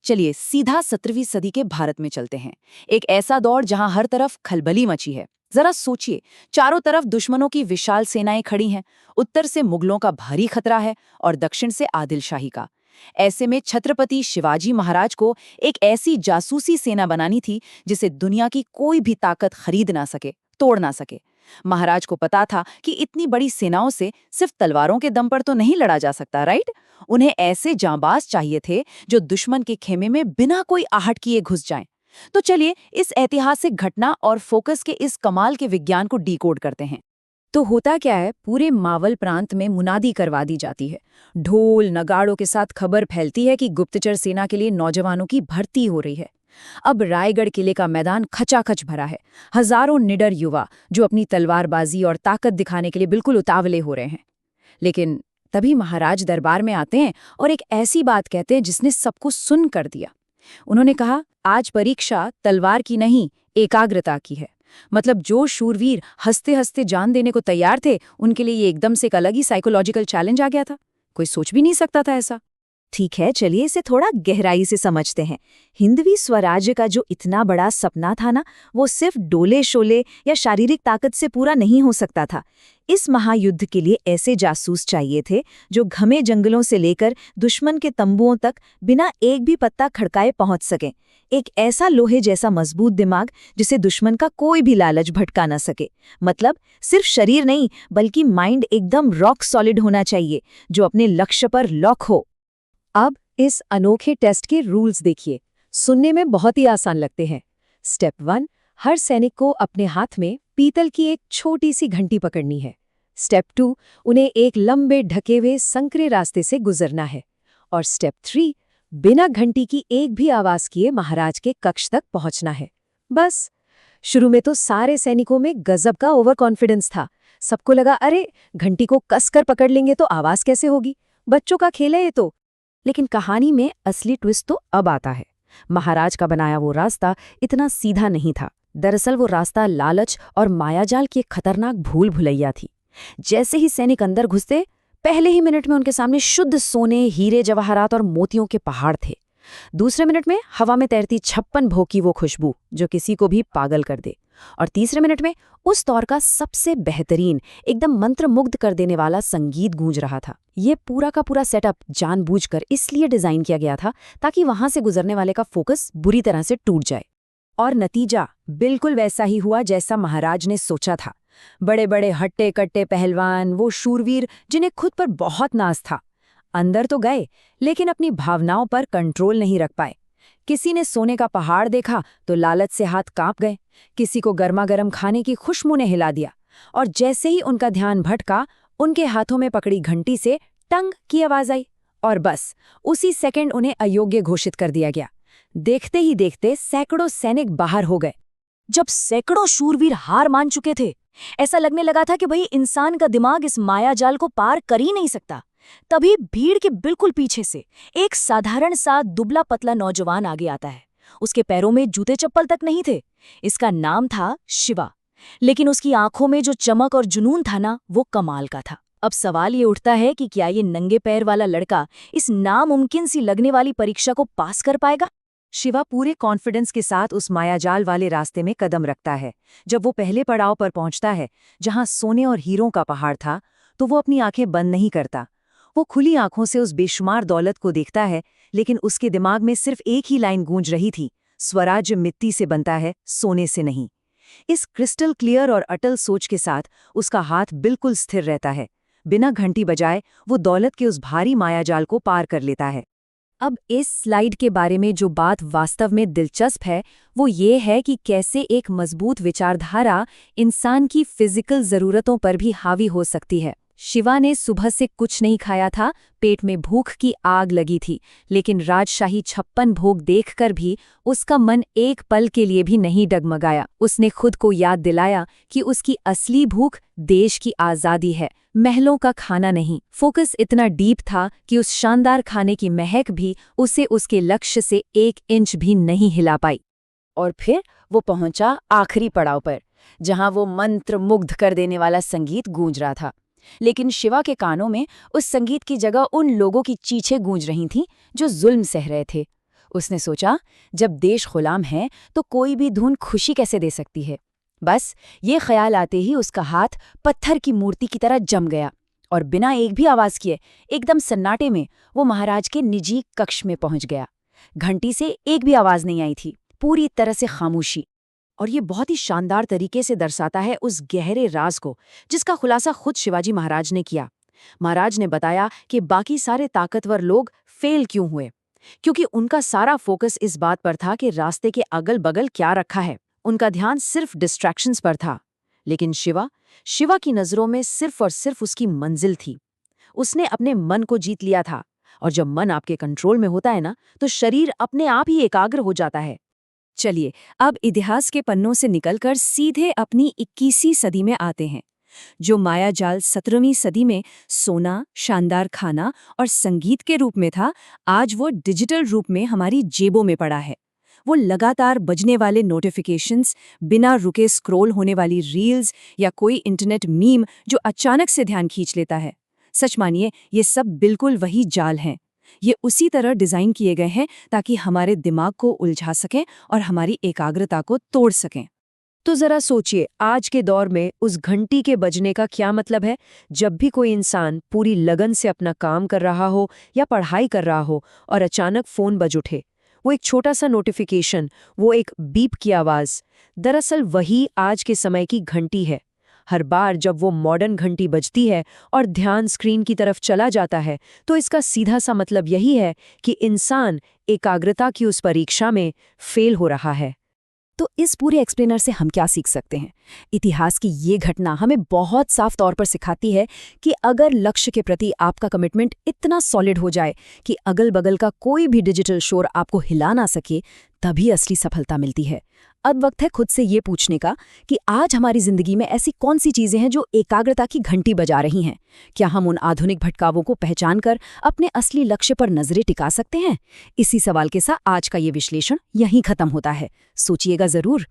चलिए सीधा 17वीं सदी के भारत में चलते हैं। एक ऐसा दौर जहां हर तरफ खलबली मची है। जरा सोचिए, चारों तरफ दुश्मनों की विशाल सेनाएं खड़ी हैं। उत्तर से मुगलों का भारी खतरा है और दक्षिण से आदिल शाही का। ऐसे में छत्रपति शिवाजी महाराज को एक ऐसी जासूसी सेना बनानी थी जिसे दुनिया की कोई भी ताकत खरीद ना सके, तोड़ ना सके। महाराज को पता था कि इतनी बड़ी सेनाओं से सिर्फ तलवारों के दम पर तो नहीं लड़ा जा सकता, राइट? उन्हें ऐसे जांबाज चाहिए थे जो दुश्मन के खेमे में बिना कोई आहट किए घुस जाएं। तो चलिए इस ऐतिहासिक घटना और फोकस के इस कमाल के विज्ञान को डीकोड करते हैं। तो होता क्या है, पूरे मावल प्रांत में मुनादी करवा दी जाती है। ढोल नगाड़ों के साथ खबर फैलती है कि गुप्तचर सेना के लिए नौजवानों की भर्ती हो रही है। अब रायगढ़ किले का मैदान खचाखच भरा है। हजारों निडर युवा जो अपनी तलवारबाजी और ताकत दिखाने के लिए बिल्कुल उतावले हो रहे हैं। लेकिन तभी महाराज दरबार में आते हैं और एक ऐसी बात कहते हैं जिसने सबको सुन कर दिया। उन्होंने कहा, आज परीक्षा तलवार की नहीं, एकाग्रता की है। मतलब जो शूरवीर हंसते हंसते जान देने को तैयार थे, उनके लिए ये एकदम से एक अलग ही साइकोलॉजिकल चैलेंज आ गया था। कोई सोच भी नहीं सकता था ऐसा। ठीक है, चलिए इसे थोड़ा गहराई से समझते हैं। हिंदवी स्वराज्य का जो इतना बड़ा सपना था ना, वो सिर्फ डोले शोले या शारीरिक ताकत से पूरा नहीं हो सकता था। इस महायुद्ध के लिए ऐसे जासूस चाहिए थे जो घने जंगलों से लेकर दुश्मन के तंबुओं तक बिना एक भी पत्ता खड़काए पहुंच सकें। एक ऐसा लोहे जैसा मजबूत दिमाग जिसे दुश्मन का कोई भी लालच भटका न सके। मतलब सिर्फ शरीर नहीं, बल्कि माइंड एकदम रॉक सॉलिड होना चाहिए, जो अपने लक्ष्य पर लॉक हो। अब इस अनोखे टेस्ट के रूल्स देखिए। सुनने में बहुत ही आसान लगते हैं। स्टेप 1, हर सैनिक को अपने हाथ में पीतल की एक छोटी सी घंटी पकड़नी है। स्टेप 2, उन्हें एक लंबे ढके हुए संकरे रास्ते से गुजरना है। और स्टेप 3, बिना घंटी की एक भी आवाज किए महाराज के कक्ष तक पहुंचना है। बस शुरू में तो सारे सैनिकों में गजब का ओवर कॉन्फिडेंस था। सबको लगा, अरे घंटी को कसकर पकड़ लेंगे तो आवाज कैसे होगी, बच्चों का खेल है ये तो। लेकिन कहानी में असली ट्विस्ट तो अब आता है। महाराज का बनाया वो रास्ता इतना सीधा नहीं था। दरअसल वो रास्ता लालच और मायाजाल की एक खतरनाक भूल भुलैया थी। जैसे ही सैनिक अंदर घुसते, पहले ही मिनट में उनके सामने शुद्ध सोने, हीरे जवाहरात और मोतियों के पहाड़ थे। दूसरे मिनट में हवा में तैरती 56 भोग की वो खुशबू जो किसी को भी पागल कर दे। और तीसरे मिनट में उस दौर का सबसे बेहतरीन, एकदम मंत्रमुग्ध कर देने वाला संगीत गूंज रहा था। ये पूरा का पूरा सेटअप जानबूझकर इसलिए डिजाइन किया गया था ताकि वहां से गुजरने वाले का फोकस बुरी तरह से टूट जाए। और नतीजा बिल्कुल वैसा ही हुआ जैसा महाराज ने सोचा था। बड़े बड़े हट्टे कट्टे पहलवान, वो शूरवीर जिन्हें खुद पर बहुत नाज था, अंदर तो गए लेकिन अपनी भावनाओं पर कंट्रोल नहीं रख पाए। किसी ने सोने का पहाड़ देखा तो लालच से हाथ कांप गए। किसी को गर्मा गर्म खाने की खुशबू ने हिला दिया। और जैसे ही उनका ध्यान भटका, उनके हाथों में पकड़ी घंटी से टंग की आवाज आई और बस उसी सेकंड उन्हें अयोग्य घोषित कर दिया गया। देखते ही देखते सैकड़ों सैनिक बाहर हो गए। जब सैकड़ों शूरवीर हार मान चुके थे, ऐसा लगने लगा था कि भाई इंसान का दिमाग इस मायाजाल को पार कर ही नहीं सकता। तभी भीड़ के बिल्कुल पीछे से एक साधारण सा दुबला पतला नौजवान आगे आता है। उसके पैरों में जूते चप्पल तक नहीं थे। इसका नाम था शिवा, लेकिन उसकी आंखों में जो चमक और जुनून था ना, वो कमाल का था। अब सवाल ये उठता है कि क्या ये नंगे पैर वाला लड़का इस नामुमकिन सी लगने वाली परीक्षा को पास कर पाएगा? शिवा पूरे कॉन्फिडेंस के साथ उस मायाजाल वाले रास्ते में कदम रखता है। जब वो पहले पड़ाव पर पहुंचता है, जहां सोने और हीरों का पहाड़ था, तो वो अपनी आंखें बंद नहीं करता। वो खुली आंखों से उस बेशुमार दौलत को देखता है, लेकिन उसके दिमाग में सिर्फ एक ही लाइन गूंज रही थी, स्वराज्य मिट्टी से बनता है, सोने से नहीं। इस क्रिस्टल क्लियर और अटल सोच के साथ उसका हाथ बिल्कुल स्थिर रहता है। बिना घंटी बजाए वो दौलत के उस भारी मायाजाल को पार कर लेता है। अब इस स्लाइड के बारे में जो बात वास्तव में दिलचस्प है, वो ये है कि कैसे एक मजबूत विचारधारा इंसान की फिजिकल जरूरतों पर भी हावी हो सकती है। शिवा ने सुबह से कुछ नहीं खाया था, पेट में भूख की आग लगी थी, लेकिन राजशाही 56 भोग देखकर भी उसका मन एक पल के लिए भी नहीं डगमगाया। उसने खुद को याद दिलाया कि उसकी असली भूख देश की आज़ादी है, महलों का खाना नहीं। फोकस इतना डीप था कि उस शानदार खाने की महक भी उसे उसके लक्ष्य से 1 इंच भी नहीं हिला पाई। और फिर वो पहुंचा आखिरी पड़ाव पर, जहां वो मंत्र मुग्ध कर देने वाला संगीत गूंज रहा था। लेकिन शिवा के कानों में उस संगीत की जगह उन लोगों की चीखें गूंज रही थीं जो जुल्म सह रहे थे। उसने सोचा, जब देश गुलाम है तो कोई भी धुन खुशी कैसे दे सकती है। बस ये ख्याल आते ही उसका हाथ पत्थर की मूर्ति की तरह जम गया और बिना एक भी आवाज किए, एकदम सन्नाटे में वो महाराज के निजी कक्ष में पहुंच गया। घंटी से एक भी आवाज नहीं आई थी, पूरी तरह से खामोशी। और ये बहुत ही शानदार तरीके से दर्शाता है उस गहरे राज को जिसका खुलासा खुद शिवाजी महाराज ने किया। महाराज ने बताया कि बाकी सारे ताकतवर लोग फेल क्यों हुए, क्योंकि उनका सारा फोकस इस बात पर था कि रास्ते के अगल बगल क्या रखा है। उनका ध्यान सिर्फ डिस्ट्रैक्शंस पर था। लेकिन शिवा की नजरों में सिर्फ और सिर्फ उसकी मंजिल थी। उसने अपने मन को जीत लिया था, और जब मन आपके कंट्रोल में होता है ना, तो शरीर अपने आप ही एकाग्र हो जाता है। चलिए, अब इतिहास के पन्नों से निकलकर सीधे अपनी 21वीं सदी में आते हैं। जो मायाजाल 17वीं सदी में सोना, शानदार खाना और संगीत के रूप में था, आज वो डिजिटल रूप में हमारी जेबों में पड़ा है। वो लगातार बजने वाले नोटिफिकेशंस, बिना रुके स्क्रॉल होने वाली रील्स या कोई इंटरनेट मीम जो अचानक से ध्यान खींच लेता है। सच मानिए, ये सब बिल्कुल वही जाल हैं। ये उसी तरह डिज़ाइन किए गए हैं ताकि हमारे दिमाग को उलझा सकें और हमारी एकाग्रता को तोड़ सकें। तो जरा सोचिए, आज के दौर में उस घंटी के बजने का क्या मतलब है। जब भी कोई इंसान पूरी लगन से अपना काम कर रहा हो या पढ़ाई कर रहा हो और अचानक फोन बज उठे, वो एक छोटा सा नोटिफिकेशन, वो एक बीप की आवाज, दरअसल वही आज के समय की घंटी है। हर बार जब वो मॉडर्न घंटी बजती है और ध्यान स्क्रीन की तरफ चला जाता है, तो इसका सीधा सा मतलब यही है कि इंसान एकाग्रता की उस परीक्षा में फेल हो रहा है। तो इस पूरे एक्सप्लेनर से हम क्या सीख सकते हैं? इतिहास की ये घटना हमें बहुत साफ तौर पर सिखाती है कि अगर लक्ष्य के प्रति आपका कमिटमेंट इतना सॉलिड हो जाए कि अगल बगल का कोई भी डिजिटल शोर आपको हिला ना सके, तभी असली सफलता मिलती है। अब वक्त है खुद से ये पूछने का कि आज हमारी जिंदगी में ऐसी कौन सी चीजें हैं जो एकाग्रता की घंटी बजा रही हैं? क्या हम उन आधुनिक भटकावों को पहचान कर अपने असली लक्ष्य पर नजरें टिका सकते हैं? इसी सवाल के साथ आज का ये विश्लेषण यहीं खत्म होता है। सोचिएगा जरूर।